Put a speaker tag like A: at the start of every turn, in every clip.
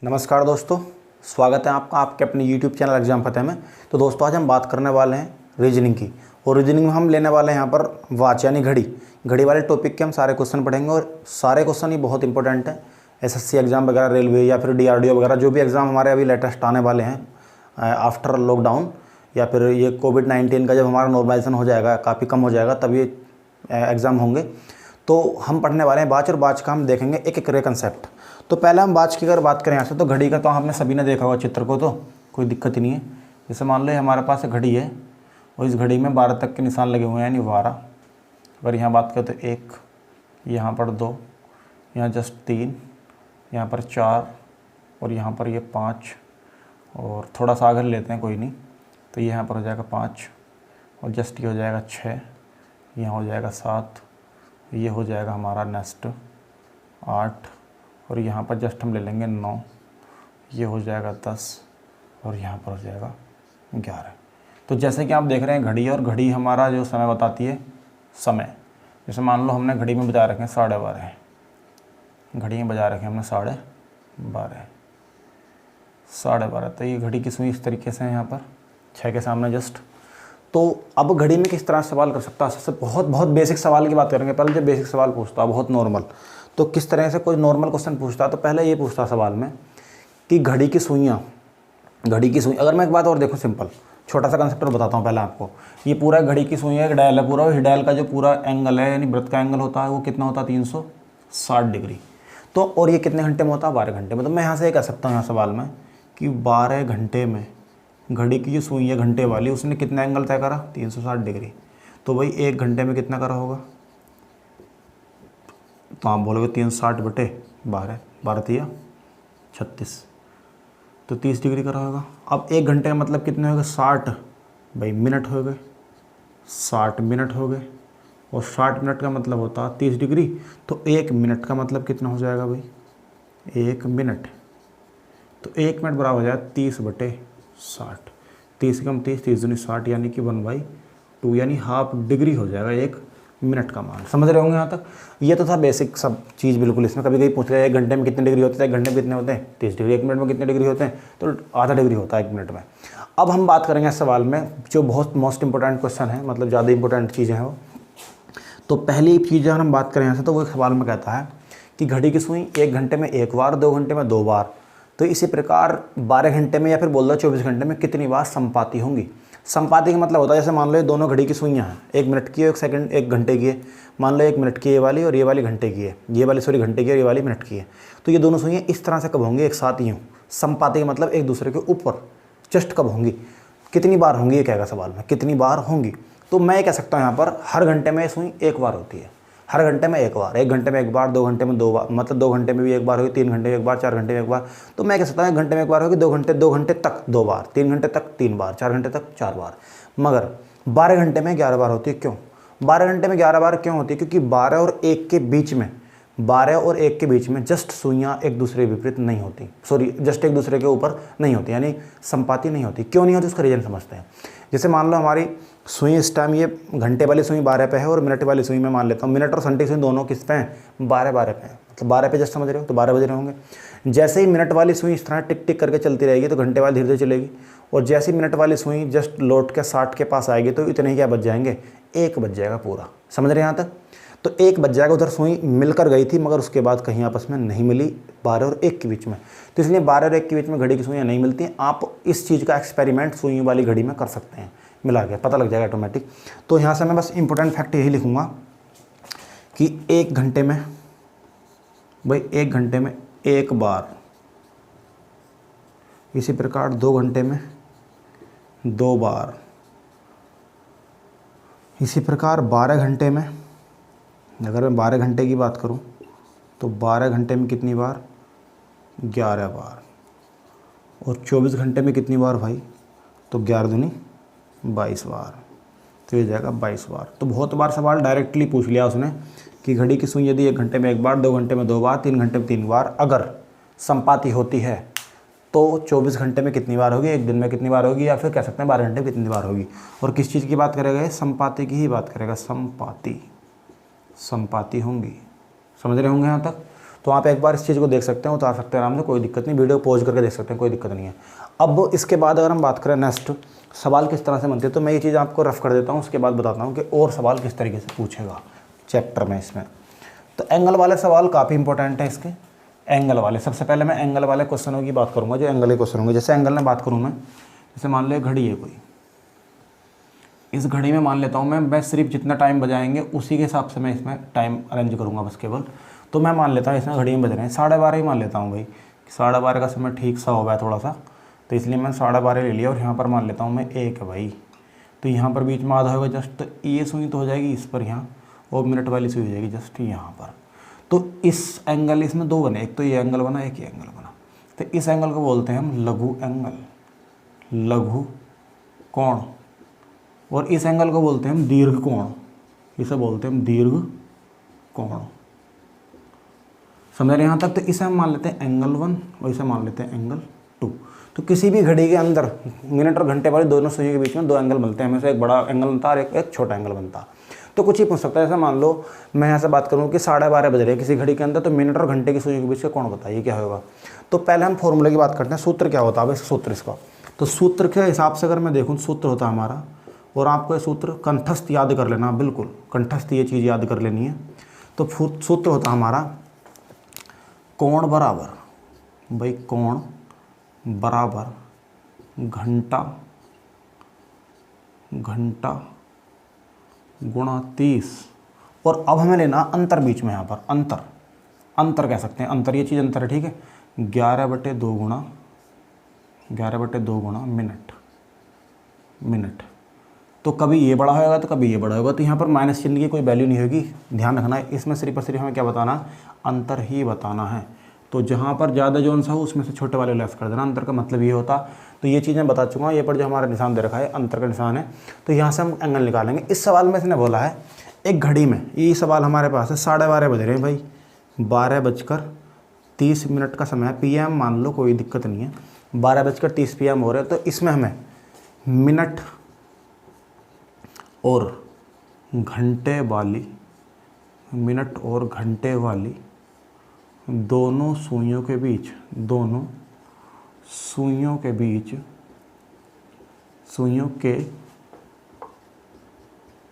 A: नमस्कार दोस्तों, स्वागत है आपका आपके अपने YouTube चैनल एग्जाम फतेह में। तो दोस्तों आज हम बात करने वाले हैं रीजनिंग की, और रीजनिंग में हम लेने वाले हैं यहाँ पर वॉच यानी घड़ी वाले टॉपिक के हम सारे क्वेश्चन पढ़ेंगे। और सारे क्वेश्चन ही बहुत इंपॉर्टेंट हैं। एसएससी एग्जाम वगैरह, रेलवे या फिर DRDO वगैरह जो भी एग्ज़ाम हमारे अभी लेटेस्ट आने वाले हैं आफ्टर लॉकडाउन, या फिर ये कोविड-19 का जब हमारा नॉर्मलाइजेशन हो जाएगा, काफ़ी कम हो जाएगा, तब ये एग्ज़ाम होंगे। तो हम पढ़ने वाले हैं बाच, और बाच का हम देखेंगे एक एक कंसेप्ट। तो पहले हम बाच की अगर बात करें यहाँ से, तो घड़ी का तो आपने सभी ने देखा होगा चित्र को, तो कोई दिक्कत ही नहीं है। जैसे मान लो हमारे पास एक घड़ी है और इस घड़ी में 12 तक के निशान लगे हुए हैं, यानी 12। अगर यहाँ बात करें तो 1, यहाँ पर 2, यहाँ जस्ट 3, यहाँ पर 4, और यहाँ पर ये 5, और थोड़ा सा आगे लेते हैं, कोई नहीं, तो ये यहाँ पर हो जाएगा 5, और जस्ट ये हो जाएगा 6, यहाँ हो जाएगा 7, ये हो जाएगा हमारा नेक्स्ट 8, और यहाँ पर जस्ट हम ले लेंगे 9, ये हो जाएगा 10, और यहाँ पर हो जाएगा 11। तो जैसे कि आप देख रहे हैं घड़ी, और घड़ी हमारा जो समय बताती है समय। जैसे मान लो हमने घड़ी में बजा रखे हैं 12:30, घड़ी में बजा रखे हैं हमने 12:30, तो ये घड़ी की सुई इस तरीके से है यहाँ पर 6 के सामने जस्ट। तो अब घड़ी में किस तरह सवाल कर सकता है, सबसे बहुत बेसिक सवाल की बात करेंगे। पहले जो बेसिक सवाल पूछता है बहुत नॉर्मल, तो किस तरह से कोई नॉर्मल क्वेश्चन पूछता है, तो पहले ये पूछता सवाल में कि घड़ी की सुई, अगर मैं एक बात और देखूँ, सिंपल छोटा सा कंसेप्ट बताता हूँ पहले आपको। ये पूरा घड़ी की सुई है, एक डायल है पूरा, और डायल का जो पूरा एंगल है यानी वृत्त का एंगल होता है वो कितना होता है 360 डिग्री। तो और ये कितने घंटे में होता है 12 घंटे में। तो मैं यहाँ से ये कह सकता हूँ यहाँ सवाल में कि 12 घंटे में घड़ी की जो सुई है घंटे वाली, उसने कितना एंगल तय करा 360 डिग्री। तो भाई 1 घंटे में कितना करा होगा, तो आप बोलोगे 360/12, 12 36, तो 30 डिग्री करा होगा। अब 1 घंटे का मतलब कितने हो गए 60 भाई मिनट हो गए, 60 मिनट हो गए, और 60 मिनट का मतलब होता है 30 डिग्री। तो 1 मिनट का मतलब कितना हो जाएगा भाई 1 मिनट, तो 1 मिनट बराबर हो जाएगा 30/60, 30 कम 30, 30 दूनी 60, यानी कि 1/2 यानी हाफ डिग्री हो जाएगा 1 मिनट का मान। समझ रहे होंगे यहाँ तक। ये तो था बेसिक सब चीज़ बिल्कुल। इसमें कभी कभी पूछ लिया 1 घंटे में कितने डिग्री होते हैं, 1 घंटे में कितने होते हैं 30 डिग्री, 1 मिनट में कितने डिग्री होते हैं, तो आधा डिग्री होता है 1 मिनट में। अब हम बात करेंगे इस सवाल में जो बहुत मोस्ट इंपॉर्टेंट क्वेश्चन है, मतलब ज़्यादा इंपॉर्टेंट चीज़ें हैं वो। तो पहली चीज़ अगर हम बात करें यहाँ से, तो वो सवाल में कहता है कि घड़ी की सुई 1 घंटे में 1 बार, 2 घंटे में 2 बार, तो इसी प्रकार 12 घंटे में या फिर बोल दो 24 घंटे में कितनी बार संपाति होंगी। संपाति का मतलब होता है, जैसे मान लो ये दोनों घड़ी की सुइयाँ हैं, 1 मिनट की है, 1 सेकंड 1 घंटे की है। मान लो 1 मिनट की ये वाली, और ये वाली घंटे की है, ये वाली सॉरी घंटे की है, और ये वाली मिनट की है। तो ये दोनों सुइयाँ इस तरह से कब होंगी, एक साथ ही हों। संपाति का मतलब एक दूसरे के ऊपर जस्ट कब होंगी, कितनी बार होंगी, ये कहेगा सवाल में कितनी बार होंगी। तो मैं ये कह सकता हूँ यहाँ पर हर घंटे में सुई 1 बार होती है, हर घंटे में 1 बार, 1 घंटे में 1 बार, 2 घंटे में 2 बार, मतलब 2 घंटे में भी 1 बार होगी, 3 घंटे में 1 बार, 4 घंटे में 1 बार। तो मैं कह सकता हूँ 1 घंटे में 1 बार होगी, 2 घंटे तक 2 बार, 3 घंटे तक 3 बार, 4 घंटे तक 4 बार। मगर 12 घंटे में 11 बार होती है। क्यों 12 घंटे में 11 बार क्यों होती है? क्योंकि 12 और 1 के बीच में, 12 और 1 के बीच में जस्ट सुइयाँ एक दूसरे विपरीत नहीं होती, जस्ट एक दूसरे के ऊपर नहीं होती, यानी संपाति नहीं होती। क्यों नहीं होती उसका रीज़न समझते हैं। जैसे मान लो हमारी सुई इस टाइम ये घंटे वाली सुई 12 पे है, और मिनट वाली सुई में मान लेता हूँ, मिनट और घंटे की सुई दोनों किस पे हैं 12 पे हैं, मतलब 12 पे जस्ट समझ रहे हो, तो 12 बज रहे होंगे। जैसे ही मिनट वाली सुई इस तरह टिक टिक करके चलती रहेगी, तो घंटे वाली धीरे धीरे चलेगी, और जैसे ही मिनट वाली सुई जस्ट लौट के 60 के पास आएगी, तो इतने ही क्या बच जाएंगे, 1 बज जाएगा पूरा। समझ रहे हैं यहाँ तक। तो 1 बज जाएगा, उधर सुई मिलकर गई थी मगर उसके बाद कहीं आपस में नहीं मिली 12 और 1 के बीच में, तो इसलिए 12 और 1 के बीच में घड़ी की सुइयाँ नहीं मिलती हैं। आप इस चीज़ का एक्सपेरिमेंट सुई वाली घड़ी में कर सकते हैं, मिला के पता लग जाएगा ऑटोमेटिक। तो यहाँ से मैं बस इंपॉर्टेंट फैक्ट यही लिखूँगा कि 1 घंटे में भाई 1 घंटे में 1 बार, इसी प्रकार 2 घंटे में 2 बार, इसी प्रकार 12 घंटे में, अगर मैं 12 घंटे की बात करूं तो 12 घंटे में कितनी बार 11 बार, और 24 घंटे में कितनी बार भाई, तो 11 दूनी 22 बार, तो ये जाएगा 22 बार। तो बहुत बार सवाल डायरेक्टली पूछ लिया उसने कि घड़ी की सुई यदि 1 घंटे में 1 बार, 2 घंटे में 2 बार, 3 घंटे में 3 बार अगर संपाति होती है, तो 24 घंटे में कितनी बार होगी, 1 दिन में कितनी बार होगी, या फिर कह सकते हैं 12 घंटे में कितनी बार होगी। और किस चीज़ की बात करेगा, संपाति की ही बात करेगा, संपाति होंगी। समझ रहे होंगे यहाँ तक। तो आप एक बार इस चीज़ को देख सकते हैं, उतार सकते हैं आराम से, कोई दिक्कत नहीं, वीडियो पॉज करके देख सकते हैं, कोई दिक्कत नहीं है। अब इसके बाद अगर हम बात करें नेक्स्ट सवाल किस तरह से बनते हैं, तो मैं ये चीज़ आपको रफ कर देता हूँ, उसके बाद बताता हूँ कि और सवाल किस तरीके से पूछेगा चैप्टर में इसमें। तो एंगल वाले सवाल काफ़ी इंपॉर्टेंट है इसके। एंगल वाले, सबसे पहले मैं एंगल वाले क्वेश्चनों की बात करूँगा, जो एंगल के क्वेश्चन होंगे। जैसे एंगल में बात करूँ मैं, जैसे मान लो घड़ी है कोई, इस घड़ी में मान लेता हूँ मैं सिर्फ जितना टाइम बजाएंगे उसी के हिसाब से मैं इसमें टाइम अरेंज करूँगा बस केवल। तो मैं मान लेता हूँ इसमें घड़ी में बज रहे हैं 12:30 ही मान लेता हूँ भाई, 12:30 का समय ठीक सा हो गया थोड़ा सा, तो इसलिए मैं 12:30 ले लिया। और यहाँ पर मान लेता हूँ मैं 1 है भाई, तो यहाँ पर बीच में आधा होगा जस्ट, तो ये सुई तो हो जाएगी इस पर यहाँ, और मिनट वाली सुई हो जाएगी जस्ट यहाँ पर। तो इस एंगल, इसमें 2 बने, एक तो ये एंगल बना, एक ये एंगल बना। तो इस एंगल को बोलते हैं हम लघु एंगल, लघु कोण। और इस एंगल को बोलते हैं हम दीर्घ कोण, इसे बोलते हैं हम दीर्घ कोण। समझ रहे यहाँ तक? तो इसे हम मान लेते हैं एंगल 1 और इसे मान लेते हैं एंगल 2। तो किसी भी घड़ी के अंदर मिनट और घंटे वाली दोनों सुइयों के बीच में 2 एंगल बनते हैं, हमें से एक बड़ा एंगल बनता है और एक छोटा एंगल बनता है। तो कुछ ही पूछ सकता है, जैसे मान लो मैं यहाँ से बात करूँ कि 12:30 बज रहे हैं किसी घड़ी के अंदर, तो मिनट और घंटे की सुइयों के बीच का कोण बताइए क्या होगा। तो पहले हम फॉर्मूले की बात करते हैं, सूत्र क्या होता है अब सूत्र इसका। तो सूत्र के हिसाब से अगर मैं देखूँ, सूत्र होता है हमारा, और आपको ये सूत्र कंठस्थ याद कर लेना, बिल्कुल कंठस्थ ये चीज़ याद कर लेनी है। तो सूत्र होता है हमारा कोण बराबर, भाई कोण बराबर घंटा गुणा 30। और अब हमें लेना अंतर बीच में, यहाँ पर अंतर कह सकते हैं, अंतर ये चीज़ अंतर है, ठीक है। 11/2 गुणा मिनट। तो कभी ये बड़ा होगा तो कभी ये बड़ा होगा, तो यहाँ पर माइनस चिन्ह की कोई वैल्यू नहीं होगी, ध्यान रखना है। इसमें सिर्फ और सिर्फ हमें क्या बताना, अंतर ही बताना है। तो जहाँ पर ज़्यादा जो सा हो उसमें से छोटे वाले लेस कर देना, अंतर का मतलब ये होता। तो ये चीज़ मैं बता चुका हूँ, ये पर जो हमारा निशान दे रखा है अंतर का निशान है। तो यहाँ से हम एंगल निकालेंगे। इस सवाल में इसने बोला है एक घड़ी में, ये सवाल हमारे पास है 12:30 बज रहे हैं भाई, 12:30 का समय है, PM मान लो, कोई दिक्कत नहीं है, 12:30 PM हो रहे हैं। तो इसमें हमें मिनट और घंटे वाली दोनों सुइयों के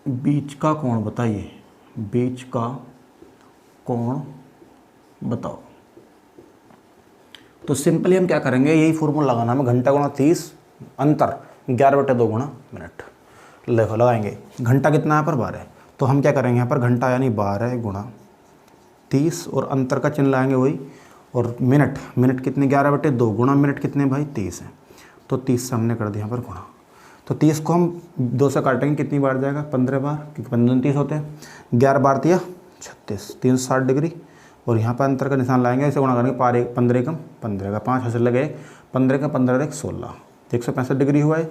A: बीच का कोण बताइए, बीच का कोण बताओ। तो सिंपली हम क्या करेंगे, यही फॉर्मूला लगाना हमें, घंटा गुणा 30 अंतर 11/2 गुणा मिनट। देखो लगाएंगे, घंटा कितना है पर 12, तो हम क्या करेंगे यहाँ पर घंटा यानी 12 गुणा 30 और अंतर का चिन्ह लाएंगे वही, और मिनट कितने 11/2 गुणा मिनट कितने भाई 30 है, तो 30 से हमने कर दिया यहाँ पर गुणा। तो 30 को हम 2 से काटेंगे, कितनी बार जाएगा 15 बार, क्योंकि 15 30 होते हैं, 11 बार दिया 36, 360 डिग्री। और यहाँ पर अंतर का निशान लाएंगे, इसे गुणा करेंगे, 15 कम 15 का 5 हासिल लगे, 15 का 15 एक 16, 165 डिग्री हुआ है।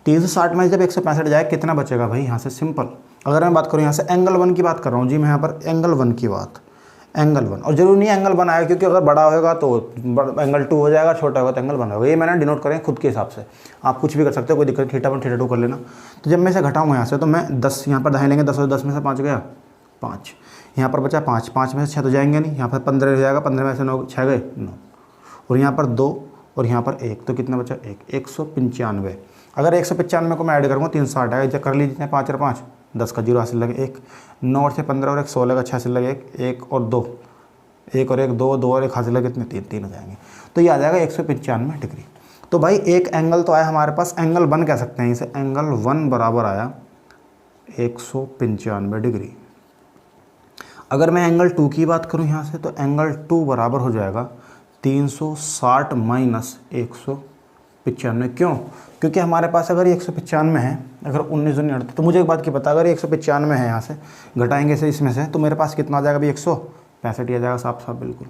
A: 360 में जब 165 जाए कितना बचेगा भाई, यहाँ से सिंपल। अगर मैं बात करूँ यहाँ से एंगल 1 की बात कर रहा हूँ जी, मैं यहाँ पर एंगल 1 की बात, एंगल 1, और जरूरी नहीं एंगल 1 आएगा, क्योंकि अगर बड़ा होगा तो एंगल 2 हो जाएगा, छोटा होगा तो एंगल 1 होगा। ये मैंने डिनोट करें खुद के हिसाब से, आप कुछ भी कर सकते हो, कोई दिक्कत, θ1 θ2 कर लेना। तो जब मैं इसे घटाऊँगा यहाँ से, तो मैं 10 यहाँ पर दाएं लेंगे, 10 और 10 में से 5 गया 5, यहाँ पर बचा 5 में से 6 तो जाएंगे नहीं, यहाँ पर 15 हो जाएगा, 15 में से 9 6 गए 9, और यहाँ पर 2 और यहाँ पर 1, तो कितना बचा 195। अगर 195 को मैं ऐड करूँगा 360 आएगा, कर लीजिए 5 और 5 10 का 0 हासिल लगे 1, 9 से 15 और 1 16 का 6 हासिल लगे 1 और 2, 1 और 1 2, 2 और 1 हासिल लगे कितने 3 हो जाएंगे। तो ये आ जाएगा 195 डिग्री। तो भाई एक एंगल तो आया हमारे पास, एंगल 1 कह सकते हैं इसे, एंगल 1 बराबर आया 195 डिग्री। अगर मैं एंगल 2 की बात करूं यहाँ से, तो एंगल 2 बराबर हो जाएगा 360 माइनस 195। क्यों? क्योंकि हमारे पास अगर ये 195 है, अगर 19 नहीं हटते, तो मुझे एक बात की पता, अगर ये 195 है, यहाँ से घटाएंगे से इसमें से, तो मेरे पास कितना आ जाएगा भाई 165 ही आ जाएगा, साफ साफ बिल्कुल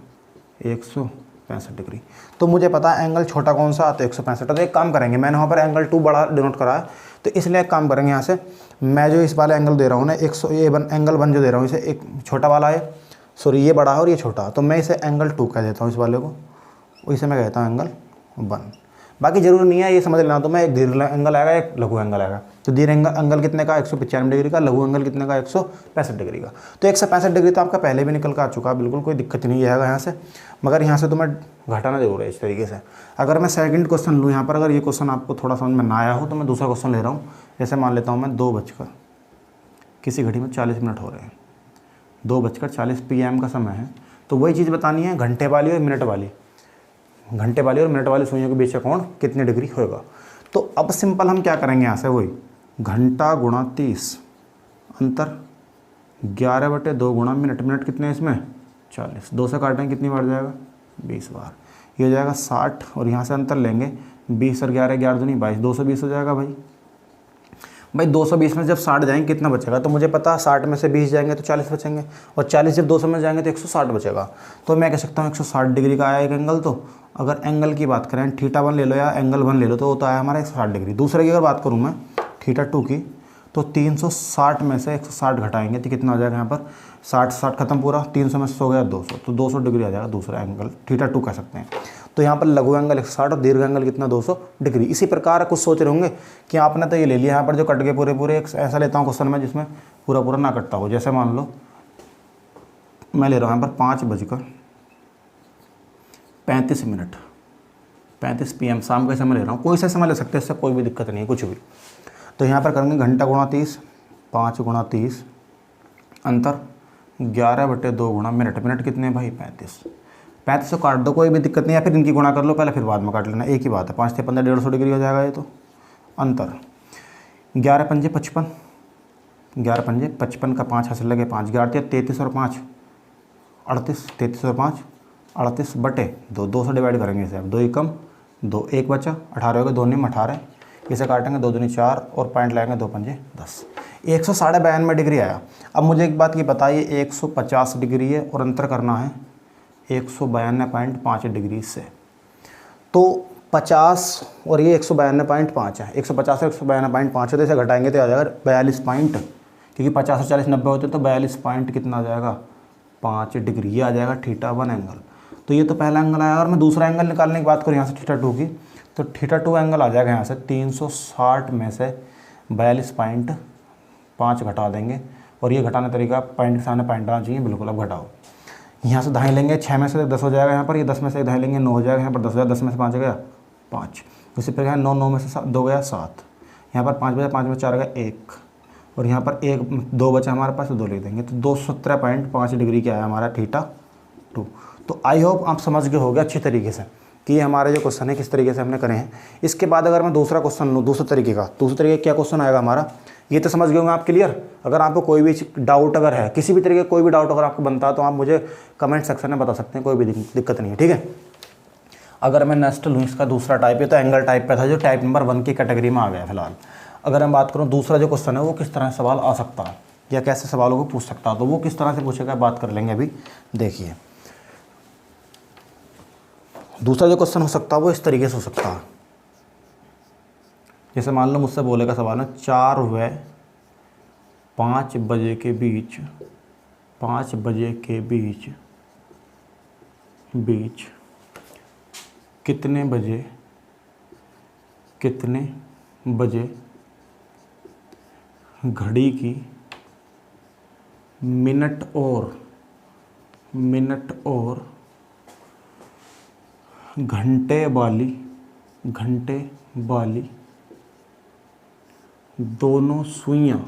A: 165 डिग्री। तो मुझे पता है एंगल छोटा कौन सा, तो 165। तो एक काम करेंगे, मैंने वहाँ पर एंगल 2 बड़ा डिनोट करा है, तो इसलिए एक काम करेंगे, यहाँ से मैं जो इस वाला एंगल दे रहा हूँ ना, एंगल 1 जो दे रहा हूँ, इसे एक छोटा वाला है, सॉरी ये बड़ा है और ये छोटा, तो मैं इसे एंगल 2 कह देता हूँ इस वाले को, इसे मैं कहता हूँ एंगल 1। बाकी जरूरी नहीं है ये समझ लेना, तो मैं एक दीर्घ एंगल आएगा, एक लघु एंगल आएगा। तो दीर्घ एंगल कितने का 195 डिग्री का, लघु एंगल कितने का 165 डिग्री का। तो 165 डिग्री तो आपका पहले भी निकल कर आ चुका, बिल्कुल कोई दिक्कत नहीं आएगा यहाँ से, मगर यहाँ से तो मैं घटाना जरूर है इस तरीके से। अगर मैं सेकंड क्वेश्चन लूँ यहाँ पर, अगर ये क्वेश्चन आपको थोड़ा समझ में ना आया हो तो मैं दूसरा क्वेश्चन ले रहा हूँ। जैसे मान लेता हूँ मैं 2 किसी घड़ी में 40 मिनट हो रहे हैं, 2:40 PM का समय है। तो वही चीज़ बतानी है घंटे वाली और मिनट वाली, घंटे वाली और मिनट वाली सुइयों के बीच का कोण कितनी डिग्री होगा। तो अब सिंपल हम क्या करेंगे यहाँ से, वही घंटा गुणा 30 अंतर 11/2 गुणा मिनट, मिनट कितने हैं इसमें 40, 2 से काटेंगे कितनी बार जाएगा 20 बार, ये हो जाएगा 60 और यहाँ से अंतर लेंगे 20 और 11 11 दूनी 22, 220 हो जाएगा भाई। 220 में जब 60 जाएंगे कितना बचेगा, तो मुझे पता 60 में से 20 जाएंगे तो 40 बचेंगे, और 40 जब 200 में जाएंगे तो 160 बचेगा। तो मैं कह सकता हूँ 160 डिग्री का आया एक एंगल। तो अगर एंगल की बात करें, θ1 ले लो या एंगल 1 ले लो, तो वो तो आया हमारा 160 डिग्री। दूसरे की अगर बात करूँ मैं θ2 की, तो 360 में से 160 घटाएंगे तो कितना आ जाएगा यहाँ पर 60 खत्म पूरा, 300 में से 100 गया 200, तो 200 डिग्री आ जाएगा दूसरा एंगल, θ2 कह सकते हैं। तो यहाँ पर लघु एंगल 160 और दीर्घ एंगल कितना 200 डिग्री। इसी प्रकार कुछ सोच रहे होंगे कि आपने तो ये ले लिया यहाँ पर जो कट के पूरे एक ऐसा लेता हूँ क्वेश्चन में जिसमें पूरा ना कटता हो। जैसे मान लो मैं ले रहा हूँ यहाँ पर 5:35 PM शाम का समय ले रहा हूँ, कोई सा समय ले सकते हैं, इससे कोई भी दिक्कत नहीं है कुछ भी। तो यहाँ पर करेंगे घंटा गुणा 30, 5 गुणा 30 अंतर 11/2 गुणा मिनट, मिनट कितने भाई 35 से काट दो, कोई भी दिक्कत नहीं है, फिर इनकी गुणा कर लो पहले फिर बाद में काट लेना, एक ही बात है। 5 से 15 150 डिग्री हो जाएगा ये। तो अंतर 11 पंजे 55, 11 पंजे 55 का 5 हासिल लगे 5, 11 33 और 5 38, 33 और 5 38/2, 2 से डिवाइड करेंगे इसे, अब 2 एकम 2, 1 बचा 18 हो गए, 2 निम 18, इसे काटेंगे 2 दूनी 4 और पॉइंट लाएंगे 2 पंजे 10, 192 डिग्री आया। अब मुझे एक बात की बताइए 150 डिग्री है और अंतर करना है 192.5 डिग्री से, तो 50 और ये 192.5 है, 150 और 192.5 है, तो इसे घटाएंगे तो आ जाएगा 42 पॉइंट, क्योंकि 50 और 40 90 होते हैं, तो 42 पॉइंट कितना आ जाएगा 5 डिग्री, ये आ जाएगा θ1 एंगल। तो ये तो पहला एंगल आया, और मैं दूसरा एंगल निकालने की बात करूँ यहाँ से θ2 की, तो θ2 एंगल आ जाएगा यहाँ से 360 में से 42.5 घटा देंगे, और ये घटाने तरीका पॉइंट के सामने पॉइंट आना चाहिए, बिल्कुल। अब घटाओ, यहाँ से दाएं लेंगे 6 में से 10 हो जाएगा यहाँ पर, ये 10 में से दाएं लेंगे 9 हो जाएगा यहाँ पर, 10 हो जाएगा, 10 में से 5 गया 5, उसी प्रकार 9 में से 2 गया 7, यहाँ पर 5 बचा, 5 में 4 गया 1, और यहाँ पर 2 बचा हमारे पास, तो 2 लिख देंगे, तो 217.5 डिग्री क्या है हमारा θ2। तो आई होप आप समझ गए होगे अच्छी तरीके से कि ये हमारे जो क्वेश्चन है किस तरीके से हमने करे हैं। इसके बाद अगर मैं दूसरा क्वेश्चन लूँ दूसरे तरीके क्या क्वेश्चन आएगा हमारा, ये तो समझ गए होंगे आप क्लियर। अगर आपको कोई भी डाउट अगर है, किसी भी तरीके का कोई भी डाउट अगर आपको बनता है, तो आप मुझे कमेंट सेक्शन में बता सकते हैं, कोई भी दिक्कत नहीं है, ठीक है। अगर मैं नेक्स्ट लूँ, इसका दूसरा टाइप है तो एंगल टाइप पे था, जो टाइप नंबर 1 की कैटेगरी में आ गया फिलहाल। अगर मैं बात करूँ दूसरा जो क्वेश्चन है वो किस तरह सवाल आ सकता है या कैसे सवालों को पूछ सकता है, तो वो किस तरह से पूछेगा बात कर लेंगे अभी। देखिए दूसरा जो क्वेश्चन हो सकता है वो इस तरीके से हो सकता है, जैसे मान लो मुझसे बोलेगा सवाल है 4 व 5 बजे के बीच, 5 बजे के बीच कितने बजे घड़ी की मिनट और घंटे वाली दोनों सुइयां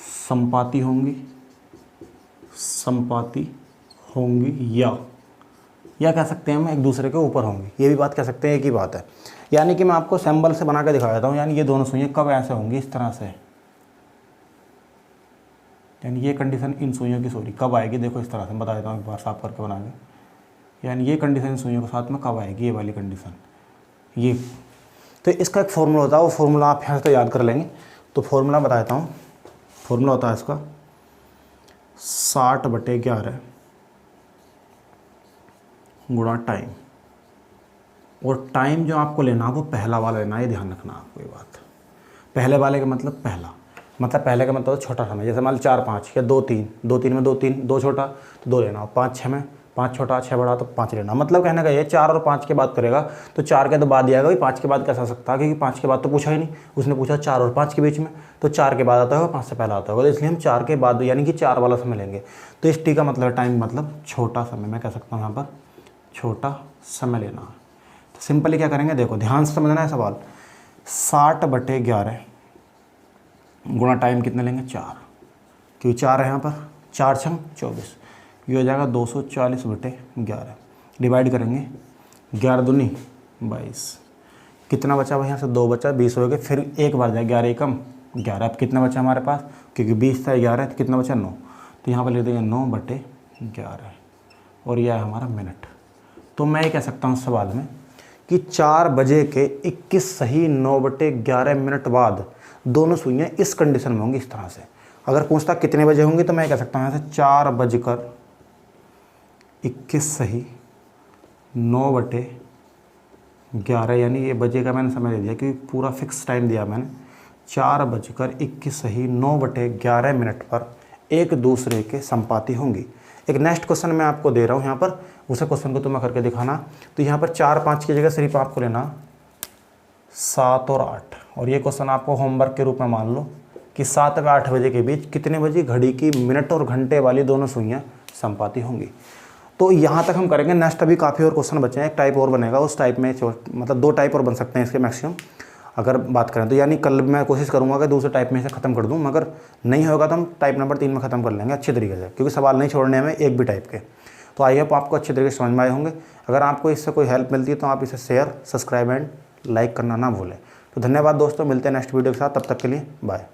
A: संपाती होंगी या कह सकते हैं हम एक दूसरे के ऊपर होंगी, ये भी बात कह सकते हैं, एक ही बात है। यानी कि मैं आपको सिंबल से बना के दिखा देता हूँ, यानी ये दोनों सुइयां कब ऐसे होंगी इस तरह से, यानी ये कंडीशन इन सुइयों की सॉरी कब आएगी, देखो इस तरह से बता देता हूँ एक बार साफ करके बना के, यानी ये कंडीशन इन सुइयों के साथ में कब आएगी, ये वाली कंडीशन ये। तो इसका एक फॉर्मूला होता है, वो फॉर्मूला आप यहाँ से याद कर लेंगे। तो फॉर्मूला बता देता हूँ, फॉर्मूला होता है इसका 60/11 गुणा टाइम, और टाइम जो आपको लेना है वो पहला वाला लेना है, ये ध्यान रखना आपको ये बात। पहले वाले का मतलब पहला, मतलब पहले का मतलब छोटा समय, जैसे मान लो 4 5 या 2 3, 2 3 में 2 3, 2 छोटा तो 2 लेना, 5 6 में 5 छोटा 6 बड़ा तो 5 लेना। मतलब कहने का ये 4 और 5 के बाद करेगा तो 4 के तो बाद ही आएगा भाई, 5 के बाद कैसा आ सकता है, क्योंकि 5 के बाद तो पूछा ही नहीं, उसने पूछा 4 और 5 के बीच में, तो 4 के बाद आता होगा, 5 से पहले आता होगा, तो इसलिए हम 4 के बाद यानी कि 4 वाला समय लेंगे। तो इस टी का मतलब टाइम मतलब छोटा समय, मैं कह सकता हूँ यहाँ पर छोटा समय लेना है। तो सिंपली क्या करेंगे, देखो ध्यान से समझना है सवाल, 60/11 गुणा टाइम कितने लेंगे 4, क्योंकि 4 है यहाँ पर, 4 छंग 24, ये हो जाएगा 240/11। डिवाइड करेंगे 11 दूनी 22, कितना बचा भाई, यहाँ से 2 बचा, 20 हो गए, फिर एक बार जाए 11 कम 11, अब कितना बचा हमारे पास, क्योंकि 20 था 11 तो कितना बचा 9, तो यहाँ पर लिख देंगे 9/11 और यह है हमारा मिनट। तो मैं ये कह सकता हूँ सवाल में कि 4 बजे के 21 सही 9/11 मिनट बाद दोनों सुइयाँ इस कंडीशन में होंगी, इस तरह से। अगर पूछता कितने बजे होंगी तो मैं कह सकता हूँ यहाँ से 4:21 सही 9/11, यानी ये बजे का मैंने समय दे दिया क्योंकि पूरा फिक्स टाइम दिया मैंने, 4:21 सही 9/11 मिनट पर एक दूसरे के संपाती होंगी। एक नेक्स्ट क्वेश्चन मैं आपको दे रहा हूँ यहाँ पर, उसे क्वेश्चन को तुम्हें करके दिखाना। तो यहाँ पर 4 5 की जगह सिर्फ आपको लेना 7 और 8, और ये क्वेश्चन आपको होमवर्क के रूप में मान लो कि 7 व 8 बजे के बीच कितने बजे घड़ी की मिनट और घंटे वाली दोनों सुइयाँ संपाती होंगी। तो यहाँ तक हम करेंगे। नेक्स्ट अभी काफ़ी और क्वेश्चन बचे हैं, एक टाइप और बनेगा, उस टाइप में मतलब 2 टाइप और बन सकते हैं इसके मैक्सिमम अगर बात करें तो, यानी कल मैं कोशिश करूँगा कि दूसरे टाइप में इसे ख़त्म कर दूँ, मगर नहीं होगा तो हम टाइप नंबर 3 में ख़त्म कर लेंगे अच्छे तरीके से, क्योंकि सवाल नहीं छोड़ने हमें एक भी टाइप के। तो आई होप आपको अच्छे तरीके से समझ में आए होंगे। अगर आपको इससे कोई हेल्प मिलती है तो आप इसे शेयर, सब्सक्राइब एंड लाइक करना ना भूलें। तो धन्यवाद दोस्तों, मिलते हैं नेक्स्ट वीडियो के साथ, तब तक के लिए बाय।